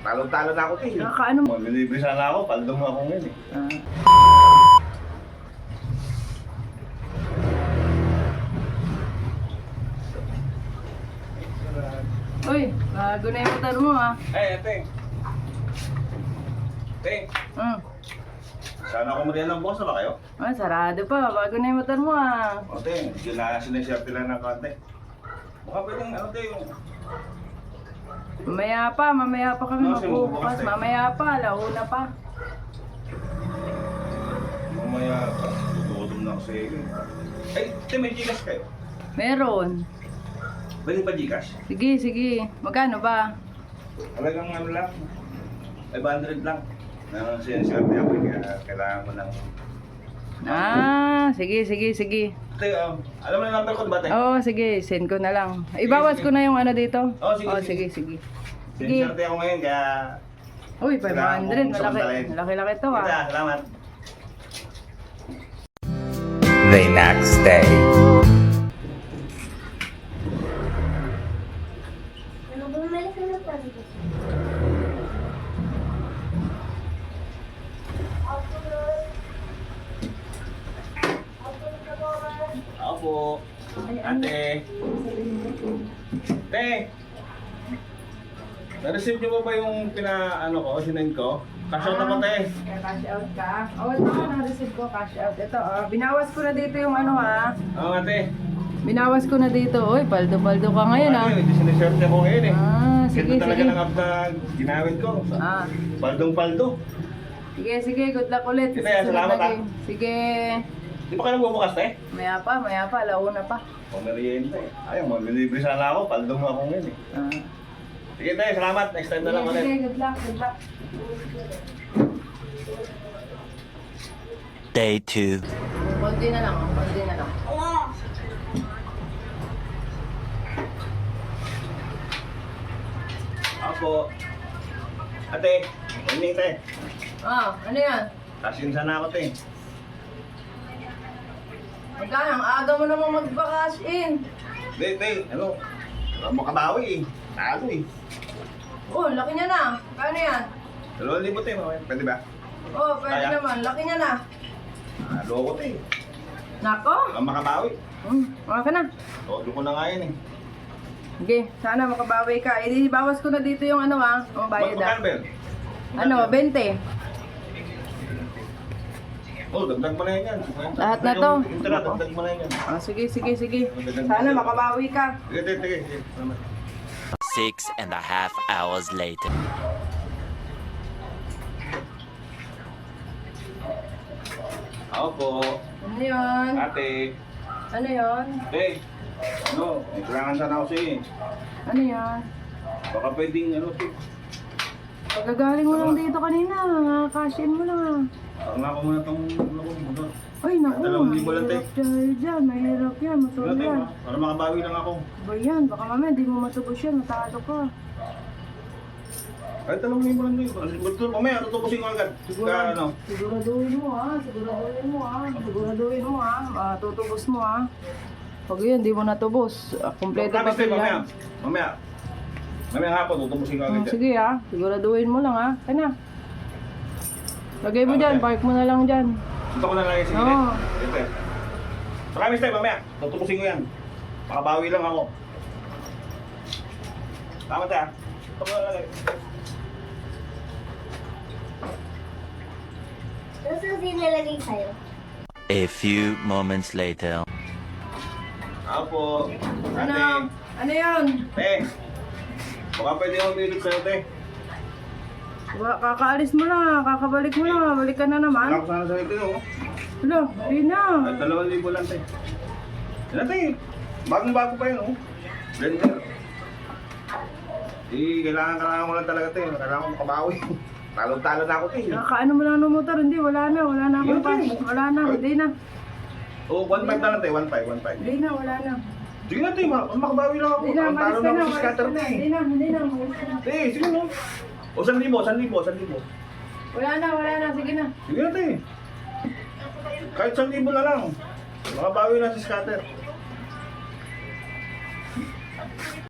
Talo-talo na ako, te. Nakakaano mo? Malilibre sana ako, paldong ako ngayon eh. Uy, bago na yung motor mo ah. Ay, ate. Te, sana ako marihan ng boss na ba kayo? Ah, sarado pa. Bago na yung motor mo ah. O, te, sinaswerte lang ng konti. Baka pwedeng, ano, te, yung... Mamaya pa kami No, sige, magbubukas. bukas eh. Mamaya pa, launa pa. Mamaya, tutulong na ako sa iyo. Ay, te, may Gcash kayo? Meron. Pwede ba Gcash? Sige. Magkano ba? Talagang ano lang, 500 lang. Sinaswerte ako, kaya kailangan mo ng... Ah, sige. Te, alam mo na number ko ba, te? Oo, sige. Send ko na lang. Ibawas ko na yung ano dito. Oo, sige, Oo, sige. sige. Sinaswerte ako ngayon, kaya... Uy, Kailangan 500. kong samantalahin. Malaki to ah. Kita, salamat. The next day. Ako po. Ate. Te. Na-receive niyo ba yung sinend ko? Cash out ako, te. Cash out ka? Oo, ito na-receive ko. Cash out. Ito, binawas ko na dito yung ano ha. Oo, ate. Binawas ko na dito. Uy, paldo-paldo ka ngayon ah. Ate, siniswerte ako ngayon eh. Ah, Ganda sige. talaga ng app na ginawin ko. Ah, Paldong-paldo. sige. Good luck ulit. Sige, salamat, Susunod na game. Sige. Di ba kayo nagbubukas, te? Maya pa. Launa pa. O, merienda eh. Ayaw, malilibre sana ako. Paldong ako ngayon eh. Ah. Sige, te. Salamat. Next time na lang ulit. Sige, good luck. Day 2. Konti na lang. Ako. Ate, hindi, te. Ah, ano yan? Kasin sana ako, te. Magkano? Ang aga mo namang magpa-cash in. Te, ano? Makabawi eh. Talo eh. Oh, laki niya na. Kano yan? 2,000, te. Pwede ba? Oh, pwede Kaya? naman. Laki niya na. Loko, te. Nako. Ang makabawi. Mga ka na. Todo ko na nga yun eh. Sige, sana makabawi ka. Eh, bawas ko na dito yung ano ha. Ang bayad ah. Magkano ba yun? Ano, 20. Oh, dagdag mo na yan. Lahat na to. Dagdag mo na yan. Ah, sige. Sana makabawi ka. Sige. Salamat. 6.5 hours later. Ako po. Ano yun? Ate. Ano yun? Hey. Ano? May kailangan sana ako sa'yo eh. Ano yan? Baka pwedeng ano, te. Pagkagaling mo lang dito kanina. Cash in mo lang ah. Nga ako muna itong motor. Ay, naku. 2,000 lang, te. Mahirap dyan. Mahirap yan. Motor Ate, yan. para makabawi lang ako. Ba yan? Baka mamaya di mo matubos yan. Matalo ka. Ay, 2,000 lang din. Mamaya, tutupusin ko agad. Ano? Siguraduhin mo ha. Siguraduhin mo ha. Tutubos mo ha. Pag yun, di mo natubos. Kompleto pa Mamaya. yan. Mamaya hapon, tutupusin ko agad dyan. Sige ha. Siguraduhin mo lang ha. Kaya na. Lagay mo dyan. Park mo na lang dyan. Ito ko na lang yung sige. Oo. Ito eh. Maraming step, mamaya. Tutupusin ko yan. Makabawi lang ako. Tama tayo. Ito ko na lang. Ano sa sinalagay sa'yo? A few moments later. Ako po. Ate. Ano? Ano yun? Baka pwede ako umilit sa'yo, te. Kakaalis mo lang ha. Kakabalik mo lang ha. Balik ka na Wala naman. ko sana sa'yo, te, no? Wala. Hindi na. Ay, 2,000 lang, te. Yan na, te. Bagong-bago pa yun, oh. Blender. Kailangan mo lang talaga, te. Kailangan ko makabawi. Talo-talo na ako, te. Kakaano mo lang ng motor. Hindi. Wala na akong cash. Wala na. Hindi na. Oh, 1.5 na lang, te. 1.5. Hindi na. Wala na. Sige na, te. Makabawi lang ako. Hindi na. Ang Malis talo ka na na. ako sa scatter, te. Hindi na. Malis ka na. Te, sige no. O, 1,000. Wala na. Sige na. Sige na, te. Kahit 1,000 na lang. Makabawi na sa scatter.